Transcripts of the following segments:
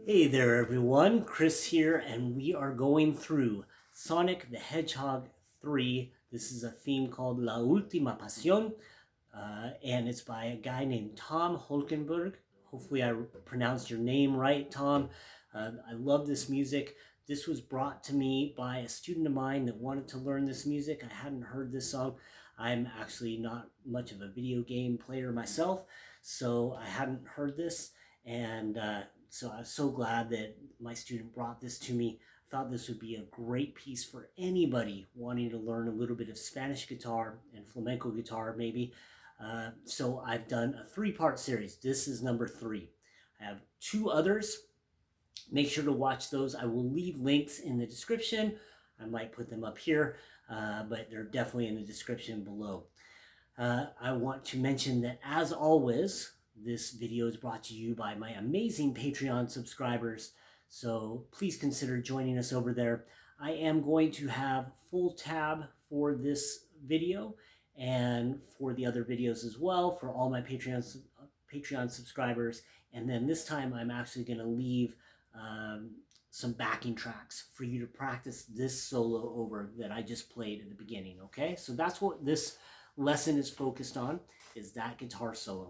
Hey there everyone, Chris here, and we are going through Sonic the Hedgehog 3. This is a theme called La Ultima Pasión, and it's by a guy named Tom Holkenberg. Hopefully I pronounced your name right, Tom. I love this music. This was brought to me by a student of mine that wanted to learn this music. I hadn't heard this song. I'm actually not much of a video game player myself, so I hadn't heard this, and so I was so glad that my student brought this to me. I thought this would be a great piece for anybody wanting to learn a little bit of Spanish guitar and flamenco guitar maybe. So I've done a 3-part series. This is number 3. I have 2 others. Make sure to watch those. I will leave links in the description. I might put them up here, but they're definitely in the description below. I want to mention that, as always, this video is brought to you by my amazing Patreon subscribers, so please consider joining us over there. I am going to have full tab for this video and for the other videos as well for all my Patreon subscribers, and then this time I'm actually going to leave some backing tracks for you to practice this solo over that I just played at the beginning, okay? So that's what this lesson is focused on, is that guitar solo.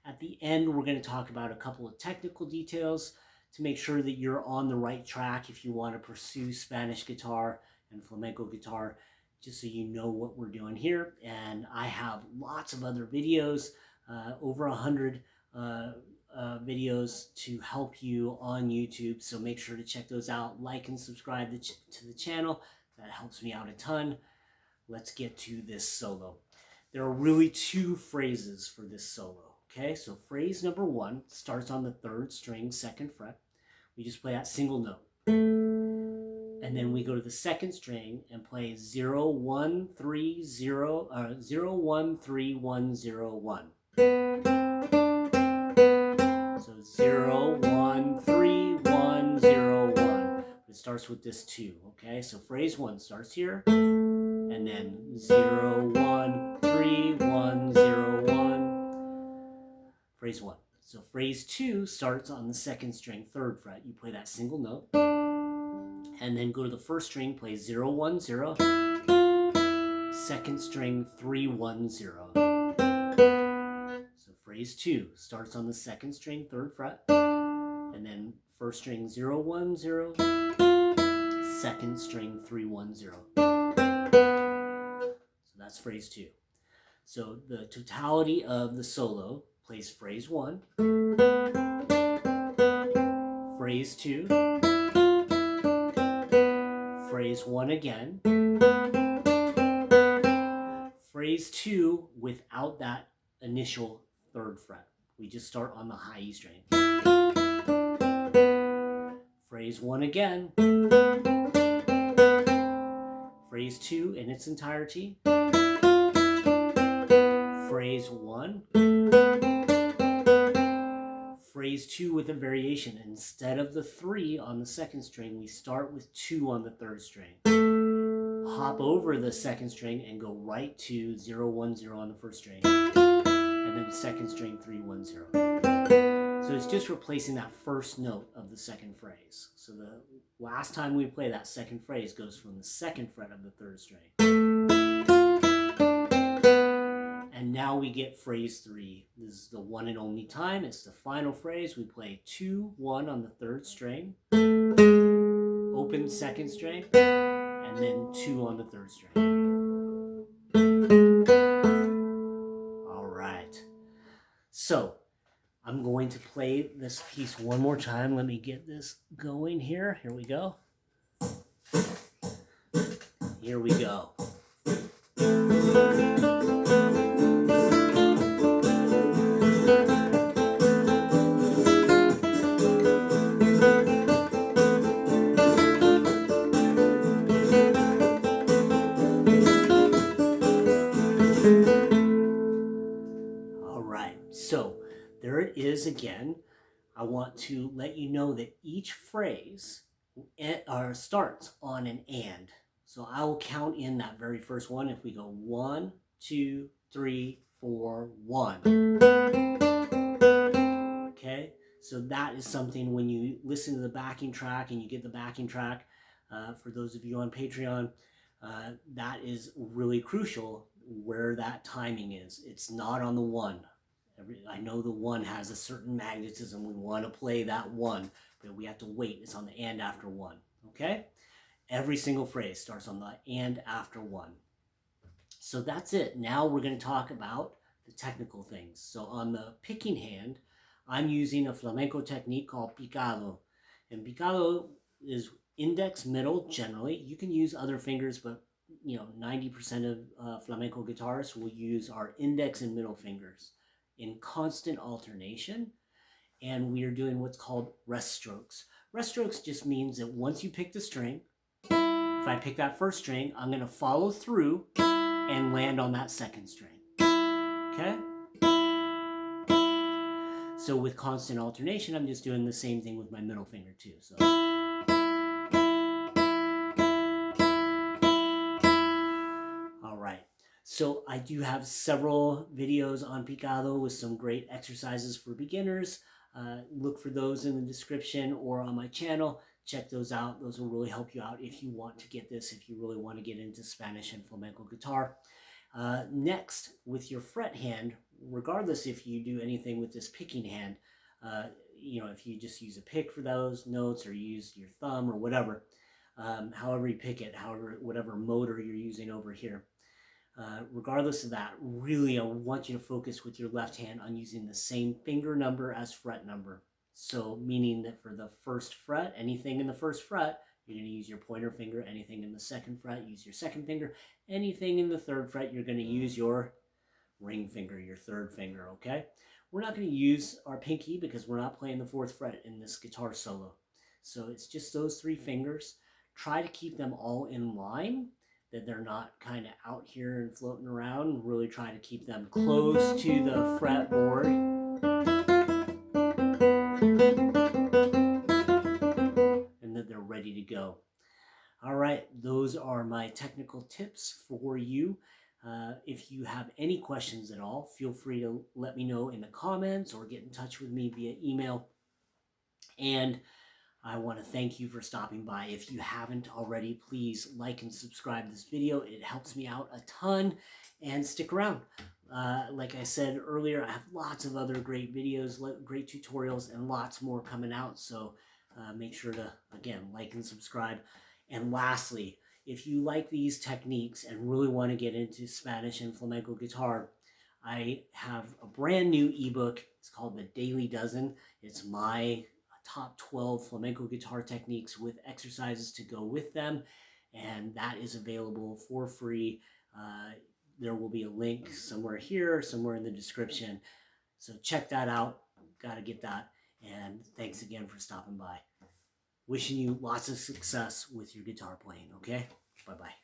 At the end, we're going to talk about a couple of technical details to make sure that you're on the right track if you want to pursue Spanish guitar and flamenco guitar, just so you know what we're doing here. And I have lots of other videos, over 100 videos to help you on YouTube, so make sure to check those out. Like and subscribe to the channel. That helps me out a ton. Let's get to this solo. There are really 2 phrases for this solo. Okay, so phrase number 1 starts on the 3rd string, 2nd fret. We just play that single note. And then we go to the 2nd string and play 0, 1, 3, 0, 0, 1, 3, 1, 0, 1. So 0, 1, 3, 1, 0, 1. It starts with this 2, okay? So phrase 1 starts here, and then 0, 1, 3, 1, 0, 1. Phrase 1. So phrase 2 starts on the 2nd string, 3rd fret. You play that single note, and then go to the 1st string, play 0, 1, 0, 2nd string, 3, 1, 0. So phrase 2 starts on the 2nd string, 3rd fret, and then 1st string, 0, 1, 0, 2nd string, 3, 1, 0. So that's phrase 2. So the totality of the solo plays phrase 1, phrase 2, phrase 1 again, phrase 2 without that initial 3rd fret. We just start on the high E string. Phrase 1 again, phrase 2 in its entirety, phrase 1, phrase 2 with a variation. Instead of the 3 on the 2nd string, we start with 2 on the 3rd string. Hop over the 2nd string and go right to 0, 1, 0 on the 1st string. And then 2nd string, 3, 1, 0. So it's just replacing that first note of the 2nd phrase. So the last time we play that 2nd phrase goes from the 2nd fret of the 3rd string. And now we get phrase 3. This is the one and only time. It's the final phrase. We play 2, 1 on the 3rd string, open 2nd string, and then 2 on the 3rd string. All right. So I'm going to play this piece one more time. Let me get this going here. Here we go. Here we go. So there it is again. I want to let you know that each phrase starts on an and. So I will count in that very first one. If we go 1, 2, 3, 4, 1. So that is something when you listen to the backing track and you get the backing track, for those of you on Patreon, that is really crucial where that timing is. It's not on the one. I know the one has a certain magnetism. We want to play that one, but we have to wait. It's on the and after one, okay? Every single phrase starts on the and after one. So that's it. Now we're going to talk about the technical things. So on the picking hand, I'm using a flamenco technique called picado. And picado is index, middle, generally. You can use other fingers, but 90% of flamenco guitarists will use our index and middle fingers in constant alternation. And we are doing what's called rest strokes. Rest strokes just means that once you pick the string, if I pick that first string, I'm going to follow through and land on that second string. Okay? So with constant alternation, I'm just doing the same thing with my middle finger too. So. All right. So I do have several videos on picado with some great exercises for beginners. Look for those in the description or on my channel. Check those out. Those will really help you out if you want to get this, if you really want to get into Spanish and flamenco guitar. Next, with your fret hand, regardless if you do anything with this picking hand, if you just use a pick for those notes or use your thumb or whatever, however you pick it, whatever motor you're using over here, regardless of that, really I want you to focus with your left hand on using the same finger number as fret number. So meaning that for the first fret, anything in the first fret, you're going to use your pointer finger. Anything in the second fret, use your second finger. Anything in the third fret, you're going to use your ring finger, your third finger, okay? We're not going to use our pinky because we're not playing the fourth fret in this guitar solo. So it's just those three fingers. Try to keep them all in line, that they're not kind of out here and floating around. Really try to keep them close to the fretboard. And that they're ready to go. All right, those are my technical tips for you. If you have any questions at all, feel free to let me know in the comments or get in touch with me via email. And I want to thank you for stopping by. If you haven't already, please like and subscribe this video. It helps me out a ton, and stick around. Like I said earlier, I have lots of other great videos, great tutorials, and lots more coming out. So make sure to, again, like and subscribe. And lastly, if you like these techniques and really want to get into Spanish and flamenco guitar, I have a brand new ebook. It's called The Daily Dozen. It's my top 12 flamenco guitar techniques with exercises to go with them. And that is available for free. There will be a link somewhere here, somewhere in the description. So check that out. Got to get that. And thanks again for stopping by. Wishing you lots of success with your guitar playing, okay? Bye-bye.